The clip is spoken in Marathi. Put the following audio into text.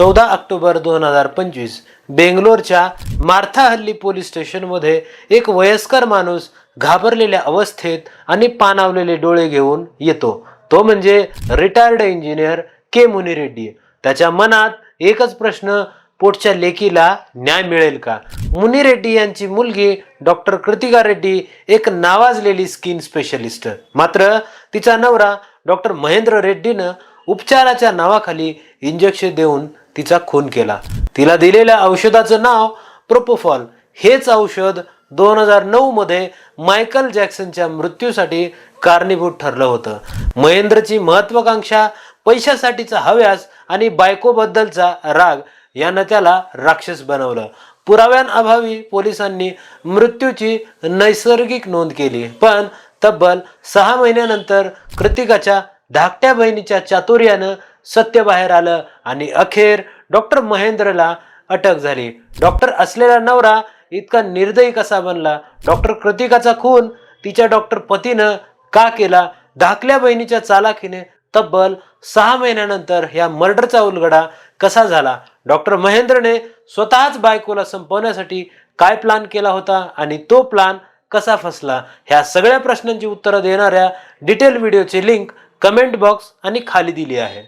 14 ऑक्टोबर 2025 बेंगलोरच्या मार्थाहल्ली पोलीस स्टेशनमध्ये एक वयस्कर माणूस घाबरलेल्या अवस्थेत आणि पाणावलेले डोळे घेऊन येतो. तो म्हणजे रिटायर्ड इंजिनियर के मुनिरेड्डी. त्याच्या मनात एकच प्रश्न, पोटच्या लेकीला न्याय मिळेल का? मुनिरेड्डी यांची मुलगी डॉक्टर कृतिका रेड्डी एक नावाजलेली स्किन स्पेशलिस्ट. मात्र तिचा नवरा डॉक्टर महेंद्र रेड्डीनं उपचाराच्या नावाखाली इंजेक्शन देऊन तिचा खून केला. तिला दिलेल्या औषधाचं नाव प्रोपोफॉल. हेच औषध 2009 मध्ये मायकल जॅक्सनच्या मृत्यूसाठी कारणीभूत ठरलं होतं. महेंद्रची महत्वाकांक्षा, पैशासाठीचा हव्यास आणि बायकोबद्दलचा राग यानं त्याला राक्षस बनवलं. पुराव्यांअभावी पोलिसांनी मृत्यूची नैसर्गिक नोंद केली, पण तब्बल 6 महिन्यानंतर कृतिकाच्या धाकट्या बहिणीच्या चातुर्यानं सत्य बाहेर आलं आणि अखेर डॉक्टर महेंद्रला अटक झाली. डॉक्टर असलेला नवरा इतका निर्दयी कसा बनला? डॉक्टर कृतिकाचा खून तिच्या डॉक्टर पतीनं का केला? धाकल्या बहिणीच्या चालाखीने तब्बल 6 महिन्यानंतर ह्या मर्डरचा उलगडा कसा झाला? डॉक्टर महेंद्रने स्वतःच बायकोला संपवण्यासाठी काय प्लान केला होता आणि तो प्लान कसा फसला? ह्या सगळ्या प्रश्नांची उत्तरं देणाऱ्या डिटेल व्हिडिओची लिंक कमेंट बॉक्स आणि खाली दिली आहे.